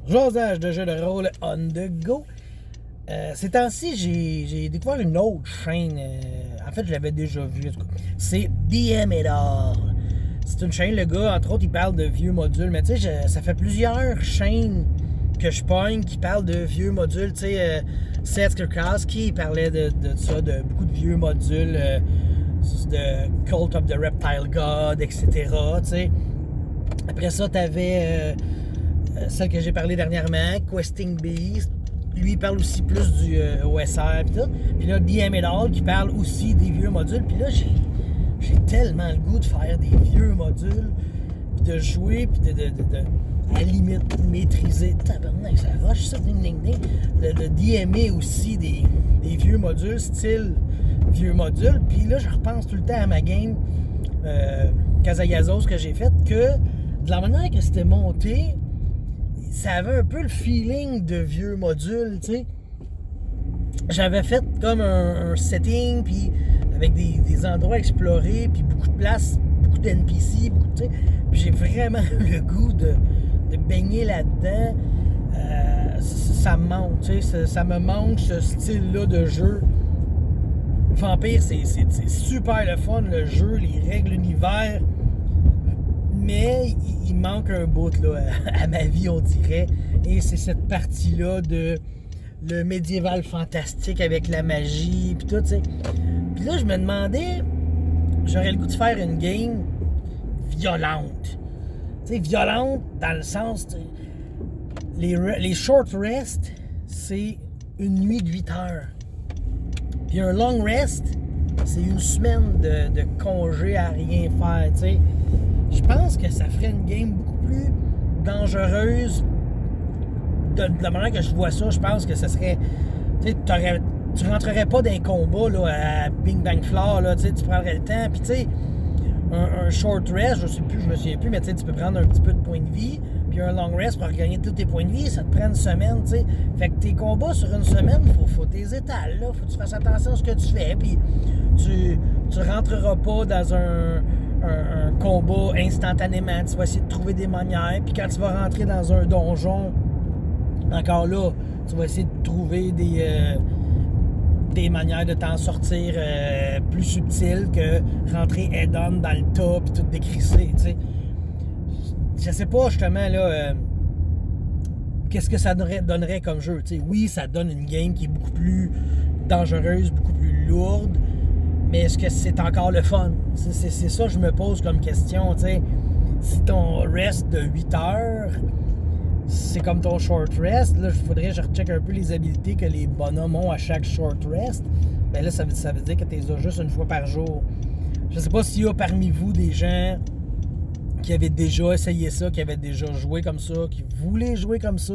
Jasage de jeux de rôle on the go. Ces temps-ci, j'ai découvert une autre chaîne. En fait, je l'avais déjà vue. C'est DM et All. C'est une chaîne, le gars, entre autres, il parle de vieux modules. Mais tu sais, ça fait plusieurs chaînes que je pogne qui parlent de vieux modules. Tu sais, Seth Kurkowski, il parlait de ça, de beaucoup de vieux modules, de Cult of the Reptile God, etc. Tu sais. Après ça, t'avais celle que j'ai parlé dernièrement, Questing Beast. Lui, il parle aussi plus du OSR pis tout. Puis là, DM et All qui parle aussi des vieux modules. Puis là, j'ai tellement le goût de faire des vieux modules, puis de jouer, puis de à la limite maîtriser. Tabarnak, ça rush ça, ding ding ding. De DMer aussi des vieux modules, style vieux modules. Puis là, je repense tout le temps à ma game Kazayazos que j'ai faite, que de la manière que c'était monté, ça avait un peu le feeling de vieux modules, tu sais. J'avais fait comme un setting, puis avec des endroits explorés, puis beaucoup de place, beaucoup d'NPC, tu sais. Puis j'ai vraiment le goût de baigner là-dedans. Ça me manque, tu sais. Ça me manque ce style-là de jeu. Vampire, c'est super le fun, le jeu, les règles, l'univers. Mais il manque un bout là, à ma vie, on dirait. Et c'est cette partie-là de le médiéval fantastique avec la magie, puis tout, tu sais. Puis là, je me demandais, j'aurais le goût de faire une game violente. Tu sais, violente dans le sens, les short rests, c'est une nuit de 8 heures. Puis un long rest, c'est une semaine de congé à rien faire, tu sais. Je pense que ça ferait une game beaucoup plus dangereuse. De la manière que je vois ça, je pense que ça serait... Tu rentrerais pas dans un combat là, à Bing Bang Floor, là, tu prendrais le temps. Puis tu sais, un short rest, je me souviens plus, mais tu peux prendre un petit peu de points de vie. Puis un long rest pour regagner tous tes points de vie, ça te prend une semaine, tu sais. Fait que tes combats sur une semaine, faut tes étales, là. Faut que tu fasses attention à ce que tu fais. Puis tu rentreras pas dans un combat instantanément. Tu vas essayer de trouver des manières. Puis quand tu vas rentrer dans un donjon, encore là, tu vas essayer de trouver des manières de t'en sortir plus subtiles que rentrer head-on dans le tas puis tout décrisser, tu sais. Je sais pas, justement, là, qu'est-ce que ça donnerait comme jeu, tu sais. Oui, ça donne une game qui est beaucoup plus dangereuse, beaucoup plus lourde, mais est-ce que c'est encore le fun? C'est ça que je me pose comme question, tu sais. Si ton rest de 8 heures, c'est comme ton short rest, là, il faudrait que je recheck un peu les habiletés que les bonhommes ont à chaque short rest. Ben là, ça veut dire que tu les as juste une fois par jour. Je sais pas s'il y a parmi vous des gens qui avaient déjà essayé ça, qui avaient déjà joué comme ça, qui voulaient jouer comme ça.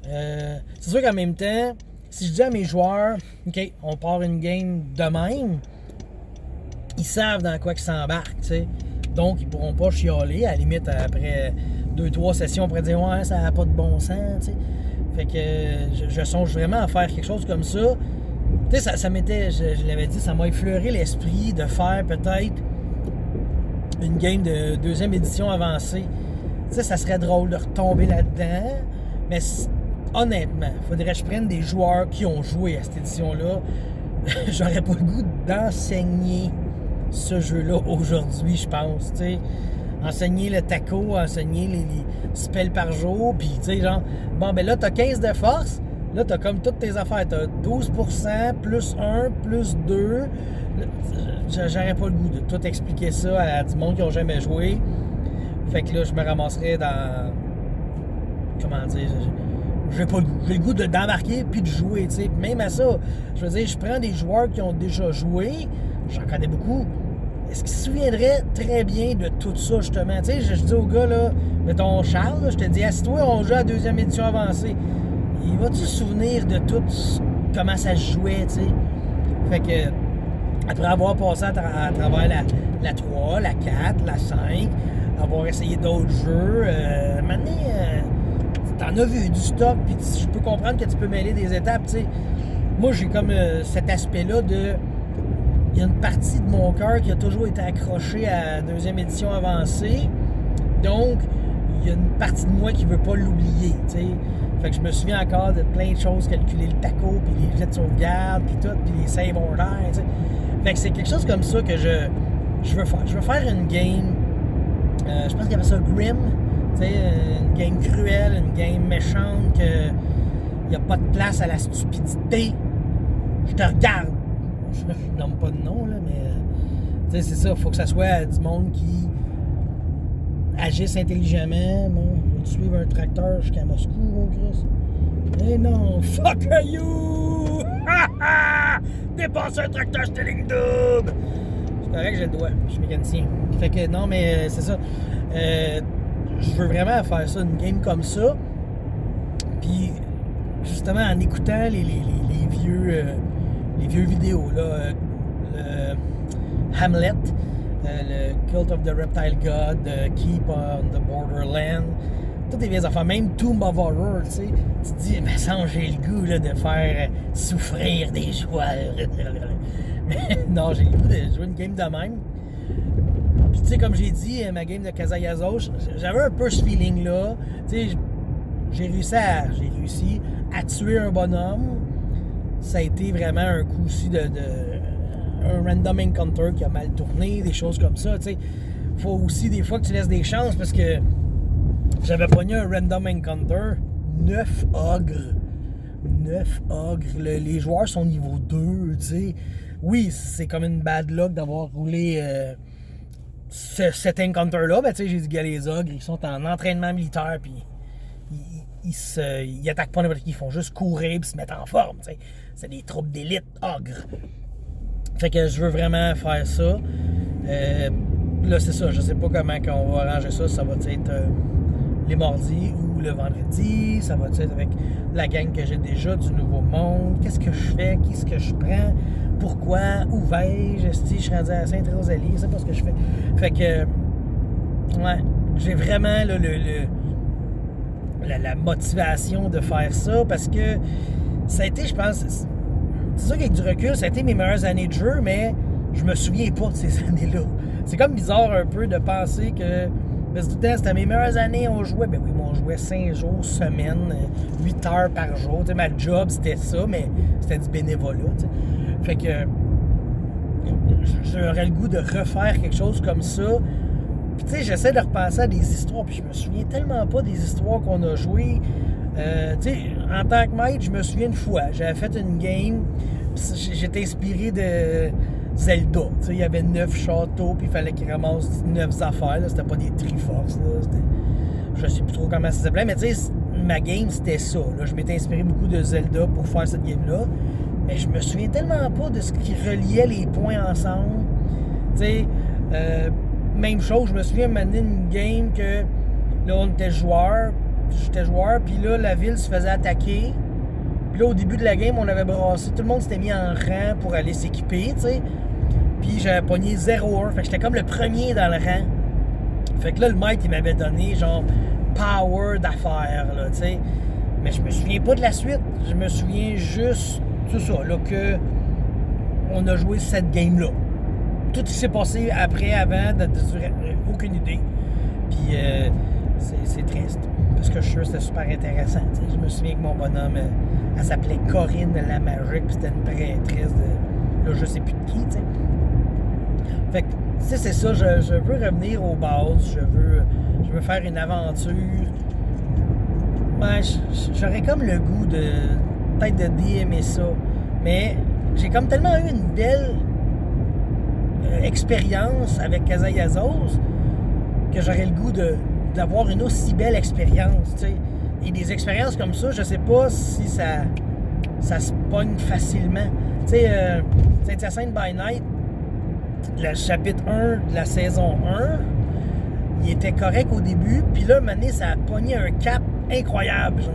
C'est sûr qu'en même temps, si je dis à mes joueurs, OK, on part une game de même, ils savent dans quoi ils s'embarquent, tu sais. Donc, ils pourront pas chialer. À la limite, après 2-3 sessions, on pourrait dire « Ouais, ça n'a pas de bon sens, tu sais. » Fait que je songe vraiment à faire quelque chose comme ça. Tu sais, ça m'était, je l'avais dit, ça m'a effleuré l'esprit de faire peut-être une game de 2e édition avancée. Tu sais, ça serait drôle de retomber là-dedans. Mais honnêtement, il faudrait que je prenne des joueurs qui ont joué à cette édition-là. J'aurais pas le goût d'enseigner ce jeu-là aujourd'hui, je pense, tu sais. Enseigner le taco, enseigner les spells par jour, puis tu sais, genre, bon, ben là, t'as 15 de force, là, t'as comme toutes tes affaires, t'as 12%, plus 1, plus 2. J'aurais pas le goût de tout expliquer ça à du monde qui ont jamais joué. Fait que là, je me ramasserais dans... Comment dire... J'ai pas le goût. J'ai le goût d'embarquer puis de jouer, tu sais. Même à ça, je veux dire, je prends des joueurs qui ont déjà joué, j'en connais beaucoup. Est-ce qu'ils se souviendraient très bien de tout ça, justement? Tu sais, je dis au gars, là, mettons Charles, là, je te dis, assis-toi, on joue à la 2e édition avancée. Il va-tu se souvenir de tout comment ça se jouait, tu sais? Fait que, après avoir passé à travers la 3, la 4, la 5, avoir essayé d'autres jeux, maintenant, t'en as vu du stock, puis je peux comprendre que tu peux mêler des étapes, tu sais. Moi, j'ai comme cet aspect-là de... Il y a une partie de mon cœur qui a toujours été accrochée à la 2e édition avancée. Donc, il y a une partie de moi qui veut pas l'oublier, tu sais. Fait que je me souviens encore de plein de choses, calculer le taco, puis les jets de sauvegarde, puis tout, puis les save orders, tu sais. Fait que c'est quelque chose comme ça que je veux faire. Je veux faire une game, je pense qu'il y avait ça Grim, tu sais, une game cruelle, une game méchante, que il n'y a pas de place à la stupidité. Je te regarde. Je nomme pas de nom, là, mais tu sais, c'est ça, faut que ça soit du monde qui agisse intelligemment. Bon, je vais suivre un tracteur jusqu'à Moscou, mon Christ. Eh non, fuck you! Dépenser un tracteur, je te ligne double! C'est correct, j'ai le doigt, je suis mécanicien. Fait que non, mais c'est ça. Je veux vraiment faire ça, une game comme ça. Puis, justement, en écoutant les vieux vidéos, là, le Hamlet, le Cult of the Reptile God, Keep on the Borderland, toutes les vieilles affaires, même Tomb of Horror, tu sais, tu te dis, mais ça, j'ai le goût là, de faire souffrir des joueurs. Non, j'ai le goût de jouer une game de même. Puis tu sais, comme j'ai dit, ma game de Kazayazos, j'avais un peu ce feeling-là. Tu sais, j'ai réussi à tuer un bonhomme. Ça a été vraiment un coup aussi un random encounter qui a mal tourné, des choses comme ça, tu sais. Faut aussi des fois que tu laisses des chances, parce que j'avais pogné un random encounter, 9 ogres. Les joueurs sont niveau 2, tu sais. Oui, c'est comme une bad luck d'avoir roulé cet encounter-là, mais tu sais, j'ai dit, gars, les ogres, ils sont en entraînement militaire, puis ils attaquent pas n'importe qui, ils font juste courir et se mettre en forme, tu sais. C'est des troupes d'élite ogres. Fait que je veux vraiment faire ça. Là, c'est ça, je sais pas comment on va arranger ça. Ça va être les mardis ou le vendredi. Ça va être avec la gang que j'ai déjà du Nouveau Monde. Qu'est-ce que je fais? Qu'est-ce que je prends? Pourquoi? Où vais-je? Je suis rendu à Sainte-Rosalie. Je sais pas ce que je fais. Fait que, ouais, j'ai vraiment là, la motivation de faire ça, parce que ça a été, je pense, c'est sûr qu'avec du recul, ça a été mes meilleures années de jeu, mais je me souviens pas de ces années-là. C'est comme bizarre un peu de penser que tout le temps, c'était mes meilleures années, on jouait, ben oui, on jouait 5 jours, semaine, 8 heures par jour. T'sais, ma job, c'était ça, mais c'était du bénévolat. T'sais. Fait que j'aurais le goût de refaire quelque chose comme ça. Puis tu sais, j'essaie de repenser à des histoires, puis je me souviens tellement pas des histoires qu'on a jouées. Tu sais, en tant que maître, je me souviens une fois, j'avais fait une game, j'étais inspiré de Zelda. Tu sais, il y avait 9 châteaux, puis il fallait qu'ils ramassent 9 affaires. Là. C'était pas des Triforce. Là. Je sais plus trop comment ça s'appelait, mais tu sais, ma game, c'était ça. Là. Je m'étais inspiré beaucoup de Zelda pour faire cette game-là, mais je me souviens tellement pas de ce qui reliait les points ensemble. Tu sais, même chose, je me souviens mener une game que là, on était joueurs. J'étais joueur, puis là, la ville se faisait attaquer. Puis là, au début de la game, on avait brassé. Tout le monde s'était mis en rang pour aller s'équiper, tu sais. Puis j'avais pogné 0-1. Fait que j'étais comme le premier dans le rang. Fait que là, le maître, il m'avait donné, genre, power d'affaires, là, tu sais. Mais je me souviens pas de la suite. Je me souviens juste, tout ça, là, que on a joué cette game-là. Tout ce qui s'est passé après, avant, aucune idée. Puis c'est triste. Parce que je suis sûr que c'était super intéressant. T'sais. Je me souviens que mon bonhomme, elle s'appelait Corinne la Magique, puis c'était une prêtresse de. Là, je sais plus de qui, tu sais. Fait que, tu sais, c'est ça, je veux revenir aux bases, je veux faire une aventure. Ouais, j'aurais comme le goût de. Peut-être de DMer ça. Mais j'ai comme tellement eu une belle expérience avec Kazayazos que j'aurais le goût d'avoir une aussi belle expérience, tu sais. Et des expériences comme ça, je sais pas si ça se pogne facilement. Tu sais, Saint-Hyacinthe by Night, le chapitre 1 de la saison 1, il était correct au début, puis là, maintenant, ça a pogné un cap incroyable, genre.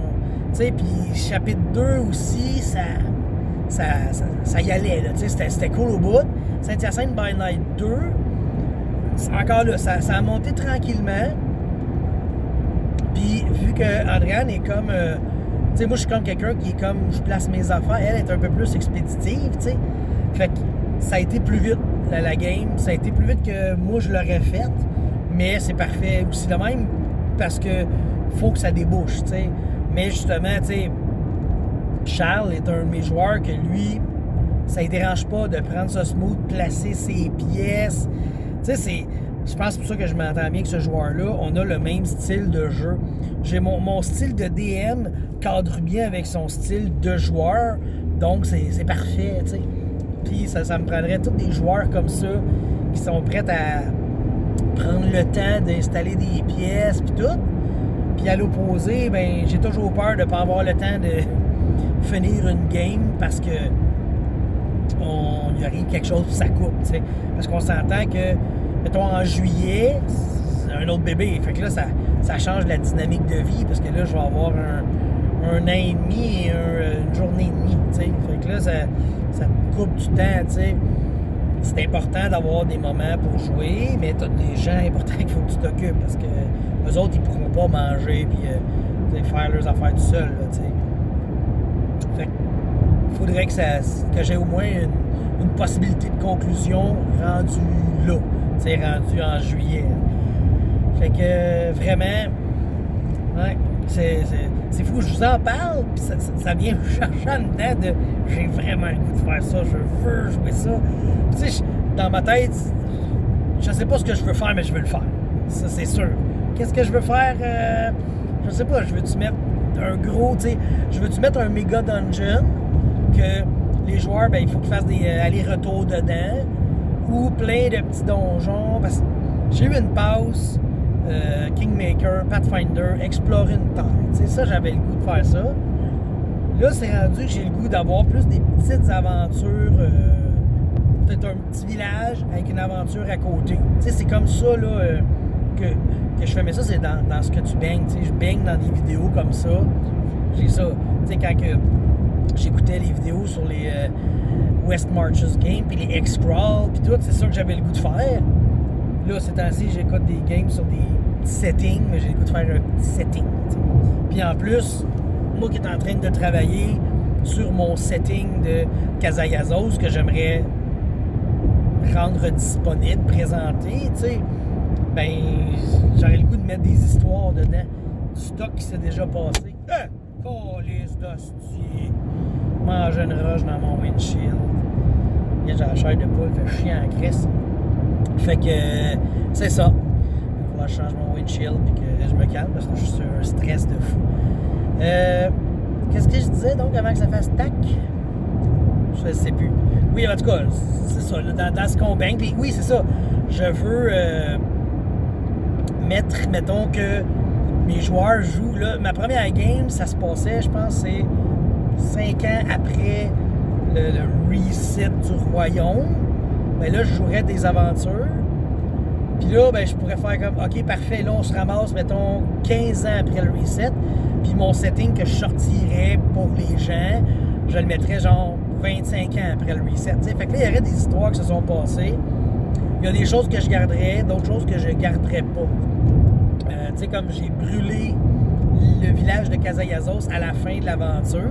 Tu sais, puis chapitre 2 aussi, ça y allait, là, tu sais, c'était cool au bout. Saint-Hyacinthe by Night 2, encore là, ça a monté tranquillement. Puis, vu que Adrienne est comme... tu sais, moi, je suis comme quelqu'un qui est comme... Je place mes affaires. Elle est un peu plus expéditive, tu sais. Fait que ça a été plus vite, la game. Ça a été plus vite que moi, je l'aurais faite. Mais c'est parfait aussi de même. parce que faut que ça débouche, tu sais. Mais justement, tu sais, Charles est un de mes joueurs que lui, ça ne dérange pas de prendre ça smooth, placer ses pièces. Tu sais, je pense pour ça que je m'entends bien avec ce joueur-là. On a le même style de jeu. J'ai mon style de DM cadre bien avec son style de joueur. Donc, c'est parfait, tu sais. Puis, ça me prendrait tous des joueurs comme ça qui sont prêts à prendre le temps d'installer des pièces puis tout. Puis à l'opposé, ben j'ai toujours peur de ne pas avoir le temps de finir une game parce que il arrive quelque chose puis ça coupe, tu sais. Parce qu'on s'entend que, mettons, en juillet, c'est un autre bébé. Fait que là, ça change la dynamique de vie parce que là, je vais avoir un an et demi et une journée et demie, tu sais. Fait que là, ça te coupe du temps, tu sais. C'est important d'avoir des moments pour jouer, mais t'as des gens importants qu'il faut que tu t'occupes parce que eux autres, ils pourront pas manger puis faire leurs affaires tout seuls, là, tu sais. Fait qu'il faudrait que j'ai au moins une possibilité de conclusion rendue là, tu sais, rendue en juillet. Fait que vraiment, ouais, c'est fou, je vous en parle, puis ça vient me chercher en dedans de j'ai vraiment le goût de faire ça, je veux jouer ça. Tu sais, dans ma tête, je sais pas ce que je veux faire, mais je veux le faire. Ça, c'est sûr. Qu'est-ce que je veux faire? Je sais pas, je veux-tu mettre un gros, tu sais, je veux-tu mettre un méga dungeon que les joueurs, ben, il faut qu'ils fassent des allers-retours dedans ou plein de petits donjons, parce que j'ai eu une pause Kingmaker, Pathfinder, explorer une terre. Tu sais, ça, j'avais le goût de faire ça. Là, c'est rendu que j'ai le goût d'avoir plus des petites aventures, peut-être un petit village avec une aventure à côté. Tu sais, c'est comme ça, là, que je fais. Mais ça, c'est dans ce que tu baignes. Tu sais, je baigne dans des vidéos comme ça. J'ai ça. Tu sais, quand j'écoutais les vidéos sur les West Marches Games, puis les X-Crawl, puis tout, c'est ça que j'avais le goût de faire. Là, ces temps-ci, j'écoute des games sur des petits settings, mais j'ai le goût de faire un petit setting. T'sais. Puis en plus, moi qui est en train de travailler sur mon setting de Casayazos que j'aimerais rendre disponible, présenter, tu sais, ben, j'aurais le goût de mettre des histoires dedans. Du stock qui s'est déjà passé. Calice d'hostie! Manger une roche dans mon windshield. J'ai la chair de poule, fait chier en crisse. Fait que c'est ça. Il va falloir que je change mon windshield et que je me calme parce que je suis sur un stress de fou. Qu'est-ce que je disais donc avant que ça fasse tac? Je ne sais plus. Oui, en tout cas, c'est ça, là, dans ce qu'on baigne. Puis oui, c'est ça. Je veux mettons que mes joueurs jouent. Là, ma première game, ça se passait, je pense, c'est 5 ans après le reset du royaume. Ben là, je jouerais des aventures. Puis là, ben, je pourrais faire comme, OK, parfait, là, on se ramasse, mettons, 15 ans après le reset. Puis mon setting que je sortirais pour les gens, je le mettrais genre 25 ans après le reset. T'sais. Fait que là, il y aurait des histoires qui se sont passées. Il y a des choses que je garderais, d'autres choses que je garderais pas. Tu sais, comme j'ai brûlé le village de Casayazos à la fin de l'aventure,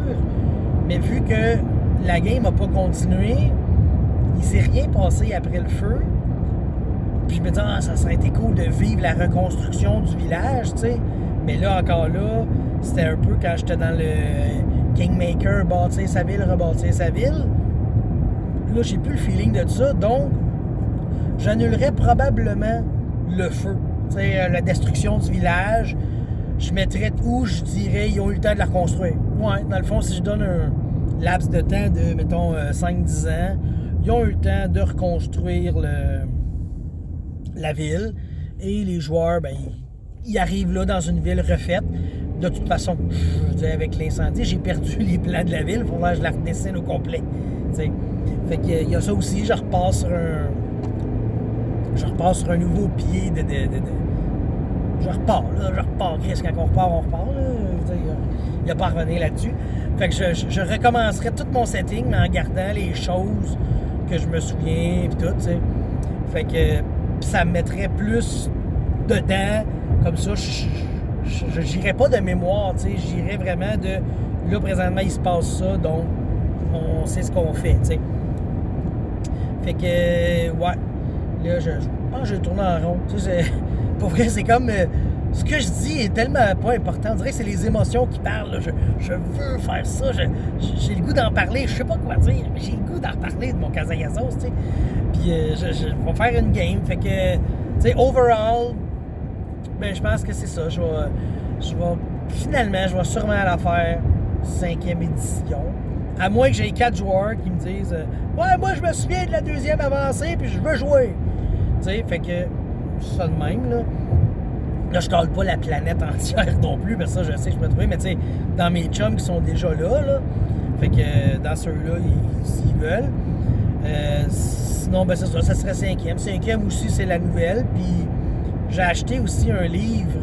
mais vu que la game n'a pas continué, il s'est rien passé après le feu. Puis je me dis, ça serait été cool de vivre la reconstruction du village, tu sais. Mais là, encore là, c'était un peu quand j'étais dans le Kingmaker, bâtir sa ville, rebâtir sa ville. Là, j'ai plus le feeling de ça, donc j'annulerais probablement le feu. Tu sais, la destruction du village. Je mettrais où je dirais, ils ont eu le temps de la reconstruire. Ouais, dans le fond, si je donne un laps de temps de, mettons, 5-10 ans, ils ont eu le temps de reconstruire la ville. Et les joueurs, ben, ils arrivent là dans une ville refaite. De toute façon, je veux dire, avec l'incendie, j'ai perdu les plans de la ville. Il faudra que je la redessine au complet. T'sais. Fait qu'il y a ça aussi. Je repars sur un nouveau pied de je repars. Chris, quand on repart, on repart. Là. Il n'y a pas à revenir là-dessus. Fait que je recommencerai tout mon setting, mais en gardant les choses que je me souviens, puis tout, t'sais. Fait que ça me mettrait plus dedans. Comme ça, je n'irais pas de mémoire, tu sais. J'irais vraiment de... Là, présentement, il se passe ça, donc on sait ce qu'on fait, tu sais. Fait que, ouais. Là, je pense que je tourne en rond. Tu sais, pour vrai, c'est comme... ce que je dis est tellement pas important. On dirait que c'est les émotions qui parlent. Là. Je veux faire ça. J'ai le goût d'en parler. Je sais pas quoi dire, mais j'ai le goût d'en parler de mon Casagazos, tu sais. Puis je vais faire une game. Fait que, tu sais, overall, ben, je pense que c'est ça. Je vais sûrement la faire 5e édition. À moins que j'ai 4 joueurs qui me disent ouais, moi, je me souviens de la 2e avancée, puis je veux jouer. Tu sais, fait que, ça de même, là. Là, je colle pas la planète entière non plus, parce que ça, je sais que je peux trouver, mais tu sais, dans mes chums qui sont déjà là, fait que dans ceux-là, s'ils veulent. Sinon, ben c'est ça, ça serait 5e. 5e aussi, c'est la nouvelle, puis j'ai acheté aussi un livre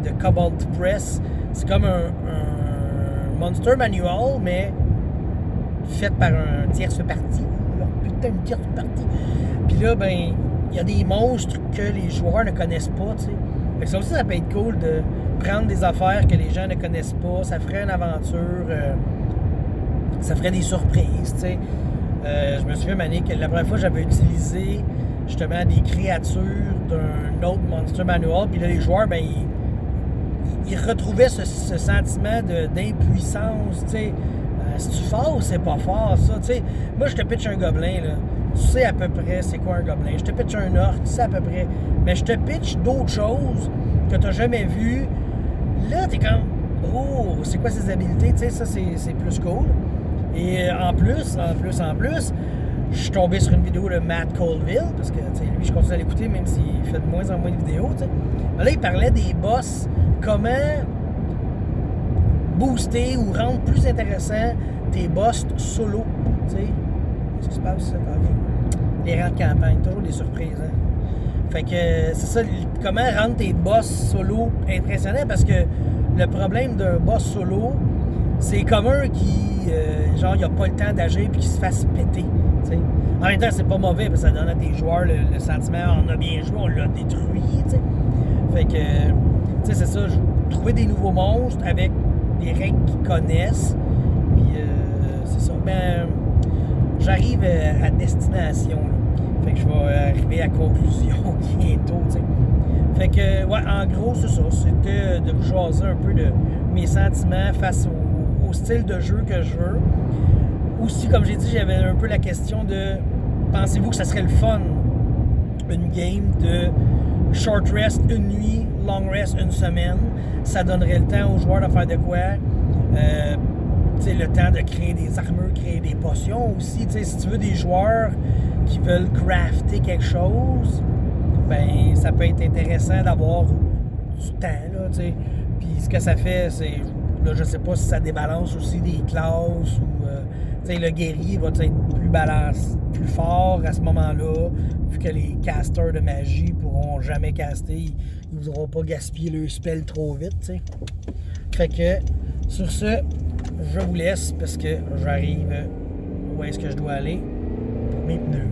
de Cobalt Press. C'est comme un Monster Manual, mais fait par un tierce parti. Alors, putain, une tierce partie. Puis là, ben, il y a des monstres que les joueurs ne connaissent pas, tu sais. Fait que ça aussi, ça peut être cool de prendre des affaires que les gens ne connaissent pas. Ça ferait une aventure. Ça ferait des surprises, tu sais. Je me souviens, Mané, que la première fois, j'avais utilisé justement des créatures d'un autre Monster Manual. Puis là, les joueurs, ben, ils retrouvaient ce sentiment d'impuissance, tu sais. C'est-tu fort ou c'est pas fort, ça? Tu sais, moi, je te pitch un gobelin, là. Tu sais à peu près c'est quoi un gobelin. Je te pitch un orc, tu sais à peu près. Mais je te pitch d'autres choses que tu n'as jamais vues. Là, t'es comme, oh, c'est quoi ses habiletés? Tu sais, ça, c'est plus cool. Et en plus, je suis tombé sur une vidéo de Matt Colville, parce que, tu sais, lui, je continue à l'écouter, même s'il fait de moins en moins de vidéos, tu sais. Là, il parlait des boss, comment booster ou rendre plus intéressant tes boss solo, tu sais. Qu'est-ce qui se passe, ça? Okay. Les rangs de campagne, toujours des surprises, hein? Fait que c'est ça, comment rendre tes boss solo impressionnants, parce que le problème d'un boss solo, c'est comme un qui, genre, il n'a pas le temps d'agir puis qui se fasse péter, t'sais. En même temps, c'est pas mauvais, parce que ça donne à tes joueurs le sentiment, on a bien joué, on l'a détruit, t'sais. Fait que, tu sais, c'est ça, trouver des nouveaux monstres avec des règles qu'ils connaissent, puis c'est ça. Ben, j'arrive à destination, là. Fait que je vais arriver à conclusion bientôt, tu sais. Fait que, ouais, en gros, c'est ça. C'était de vous jaser un peu de mes sentiments face au style de jeu que je veux. Aussi, comme j'ai dit, j'avais un peu la question de pensez-vous que ça serait le fun, une game de short rest une nuit, long rest une semaine? Ça donnerait le temps aux joueurs de faire de quoi? Le temps de créer des armures, créer des potions aussi. T'sais, si tu veux des joueurs qui veulent crafter quelque chose, ben ça peut être intéressant d'avoir du temps, là, tu sais. Puis ce que ça fait, c'est, là, je sais pas si ça débalance aussi des classes ou, tu sais, le guerrier va être plus fort à ce moment-là, vu que les casters de magie pourront jamais caster, ils voudront pas gaspiller leur spell trop vite, tu sais. Fait que, sur ce, je vous laisse parce que j'arrive où est-ce que je dois aller pour mes pneus.